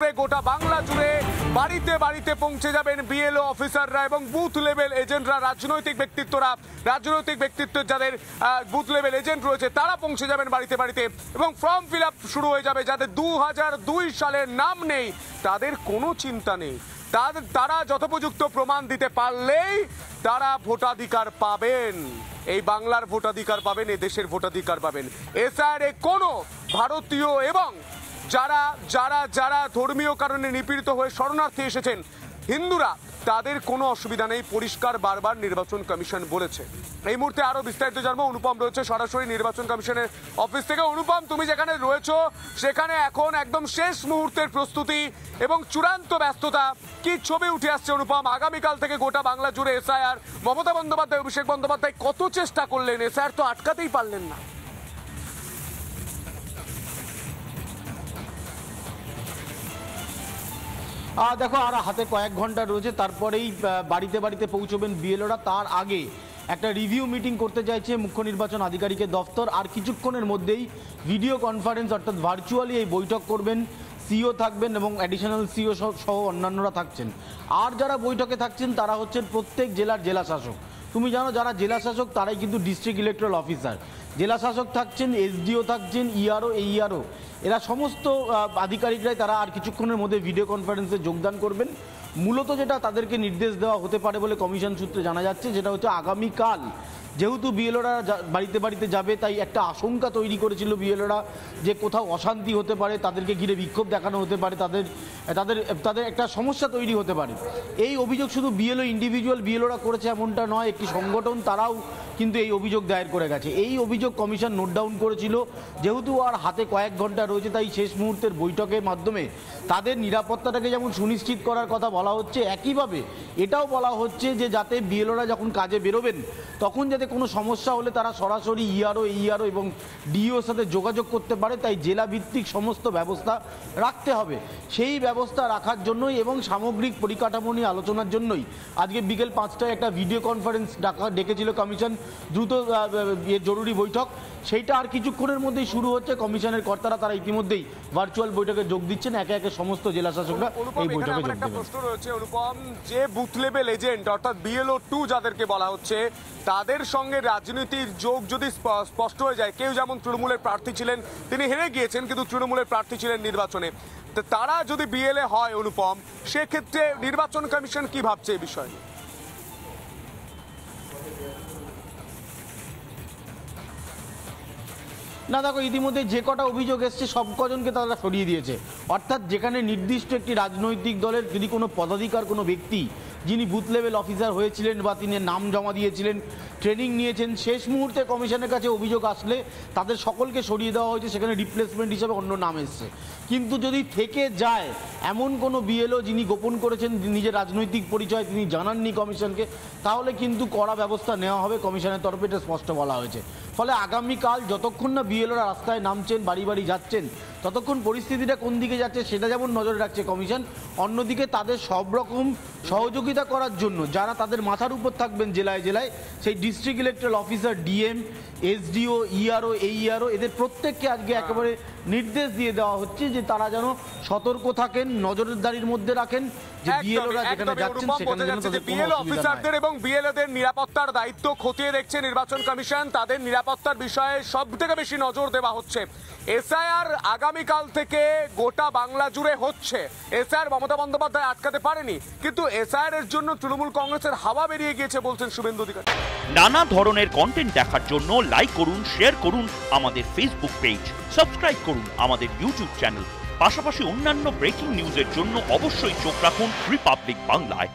গোটা বাংলা জুড়ে বাড়িতে বাড়িতে পৌঁছে যাবেন বিএলও অফিসাররা এবং বুথ লেভেল এজেন্টরা, রাজনৈতিক ব্যক্তিত্ব যাদের বুথ লেভেল এজেন্ট রয়েছে তারা পৌঁছে যাবেন বাড়িতে বাড়িতে এবং ফর্ম ফিল আপ শুরু হয়ে যাবে। যাদের 2002 সালের নাম নেই তাদের কোনো চিন্তা নেই, তারা যথোপযুক্ত প্রমাণ দিতে পারলেই তারা ভোটাধিকার পাবেন। এই বাংলার ভোটাধিকার পাবেন, এই দেশের ভোটাধিকার পাবেন। এসআইআরে কোনো ভারতীয় এবং যারা যারা যারা ধর্মীয় কারণে নিপীড়িত হয়ে শরণার্থী এসেছেন হিন্দুরা, তাদের কোনো অসুবিধা নেই, পরিষ্কার বারবার নির্বাচন কমিশন বলেছে। এই মুহূর্তে আরো বিস্তারিত জানবো, অনুপম রয়েছে সরাসরি নির্বাচন কমিশনের অফিস থেকে। অনুপম, তুমি যেখানে রয়েছো সেখানে এখন একদম শেষ মুহূর্তের প্রস্তুতি এবং চূড়ান্ত ব্যস্ততা, কি ছবি উঠে আসছে অনুপম? আগামীকাল থেকে গোটা বাংলা জুড়ে এসআইআর। মমতা বন্দ্যোপাধ্যায়, অভিষেক বন্দ্যোপাধ্যায় কত চেষ্টা করলেন, এসআইআর তো আটকাতেই পারলেন না। দেখো, আর হাতে কয়েক ঘন্টা রয়েছে, তারপরেই বাড়িতে বাড়িতে পৌঁছবেন বিএলওরা। তার আগে একটা রিভিউ মিটিং করতে চাইছে মুখ্য নির্বাচন আধিকারিকের দফতর। আর কিছুক্ষণের মধ্যেই ভিডিও কনফারেন্স অর্থাৎ ভার্চুয়ালি এই বৈঠক করবেন। সিও থাকবেন এবং অ্যাডিশনাল সিও সহ অন্যান্যরা থাকছেন। আর যারা বৈঠকে থাকছেন তারা হচ্ছেন প্রত্যেক জেলার জেলা শাসক। তুমি জানো, যারা জেলা শাসক তারাই কিন্তু ডিস্ট্রিক্ট ইলেকট্রাল অফিসার। জেলা শাসক থাকছেন, এসডিও থাকছেন, ইআরও, এইআরও, এরা সমস্ত আধিকারিকরাই তারা আর কিছুক্ষণের মধ্যে ভিডিও কনফারেন্সে যোগদান করবেন। মূলত যেটা তাদেরকে নির্দেশ দেওয়া হতে পারে বলে কমিশন সূত্রে জানা যাচ্ছে, যেটা হচ্ছে আগামীকাল যেহেতু বিএলওরা বাড়িতে বাড়িতে যাবে, তাই একটা আশঙ্কা তৈরি করেছিল বিএলওরা যে কোথাও অশান্তি হতে পারে, তাদেরকে ঘিরে বিক্ষোভ দেখানো হতে পারে, তাদের একটা সমস্যা তৈরি হতে পারে। এই অভিযোগ শুধু বিএলও ইন্ডিভিজুয়াল বিএলওরা করেছে এমনটা নয়, একটি সংগঠন তারাও কিন্তু এই অভিযোগ দায়ের করে গেছে। এই অভিযোগ কমিশন নোট ডাউন করেছিল। যেহেতু আর হাতে কয়েক ঘন্টা রয়েছে, তাই শেষ মুহূর্তের বৈঠকের মাধ্যমে তাদের নিরাপত্তাটাকে যেমন সুনিশ্চিত করার কথা বলা হচ্ছে, একইভাবে এটাও বলা হচ্ছে যে যাতে বিএলওরা যখন কাজে বেরোবেন তখন যাতে কোনো সমস্যা হলে তারা সরাসরি ইআরও, এইআরও এবং ডিওর সাথে যোগাযোগ করতে পারে। তাই জেলা ভিত্তিক সমস্ত ব্যবস্থা রাখতে হবে। সেই ব্যবস্থা রাখার জন্যই এবং সামগ্রিক পরিকাঠামো নিয়ে আলোচনার জন্যই আজকে বিকেল 5টায় একটা ভিডিও কনফারেন্স ডেকেছিল কমিশন, দ্রুত জরুরি বৈঠক। সেইটা আর কিছুক্ষণের মধ্যেই শুরু হচ্ছে। কমিশনের কর্তারা তারা ইতিমধ্যেই ভার্চুয়াল বৈঠকে যোগ দিচ্ছেন, একে একে সমস্ত জেলা শাসকরা এই বৈঠকে যোগ দেবেন। প্রশ্ন রয়েছে অনুপম, যে বুথ লেভেল এজেন্ট অর্থাৎ বিএলও 2 যাদেরকে বলা হচ্ছে, তাদের সঙ্গে রাজনীতির যোগ যদি স্পষ্ট হয়ে যায়, কেউ যেমন তৃণমূলের প্রার্থী ছিলেন, তিনি হেরে গিয়েছেন কিন্তু তৃণমূলের প্রার্থী ছিলেন নির্বাচনে, তারা যদি বিএলএ হয় অনুপম, সেক্ষেত্রে নির্বাচন কমিশন কি ভাবছে এই বিষয়ে? না দেখো, ইতিমধ্যে যে কটা অভিযোগ এসছে সব কজনকে তারা সরিয়ে দিয়েছে। অর্থাৎ যেখানে নির্দিষ্ট একটি রাজনৈতিক দলের যদি কোনো পদাধিকার, কোনো ব্যক্তি যিনি বুথ লেভেল অফিসার হয়েছিলেন বা তিনি নাম জমা দিয়েছিলেন, ট্রেনিং নিয়েছেন, শেষ মুহূর্তে কমিশনের কাছে অভিযোগ আসলে তাদের সকলকে সরিয়ে দেওয়া হয়েছে। সেখানে রিপ্লেসমেন্ট হিসাবে অন্য নাম এসছে। কিন্তু যদি থেকে যায় এমন কোনো বিএলও যিনি গোপন করেছেন নিজের রাজনৈতিক পরিচয়, তিনি জানাননি কমিশনকে, তাহলে কিন্তু কড়া ব্যবস্থা নেওয়া হবে কমিশনের তরফে, এটা স্পষ্ট বলা হয়েছে। ফলে আগামীকাল যতক্ষণ না বিএলওরা রাস্তায় নামছেন, বাড়ি বাড়ি যাচ্ছেন, ততক্ষণ পরিস্থিতিটা কোন দিকে যাচ্ছে সেটা যেমন নজরে রাখছে কমিশন, অন্যদিকে তাদের সব রকম সহযোগিতা করার জন্য যারা তাদের মাথার উপর থাকবেন জেলায় জেলায়, সেই district electoral officer, DM, SDO, ERO, এইআরও, এদের প্রত্যেককে আজকে একেবারে নির্দেশ দিয়ে দেওয়া হচ্ছে যে তারা যেন সতর্ক থাকেন, নজরদারির মধ্যে রাখেন যে বিএলওরা যেখানে যাচ্ছেন সেখানে যেন তাদের কোনো অসুবিধা অফিসারদের এবং বিএলওদের নিরাপত্তার দায়িত্ব খতিয়ে দেখছে নির্বাচন কমিশন। তাদের নিরাপত্তার বিষয়ে সবথেকে বেশি নজর দেওয়া হচ্ছে। এসআইআর আগামীকাল থেকে গোটা বাংলা জুড়ে হচ্ছে। এসআইআর মমতা বন্দ্যোপাধ্যায় আটকাতে পারেনি, কিন্তু এসআইআর এর জন্য তৃণমূল কংগ্রেসের হাওয়া বেরিয়ে গিয়েছে বলছেন শুভেন্দু অধিকারী। নানা ধরনের কন্টেন্ট দেখার জন্য লাইক করুন, শেয়ার করুন আমাদের ফেসবুক পেজ, সাবস্ক্রাইব করুন আমাদের ইউটিউব চ্যানেল। পাশাপাশি অন্যান্য ব্রেকিং নিউজের জন্য অবশ্যই চোখ রাখুন রিপাবলিক বাংলায়।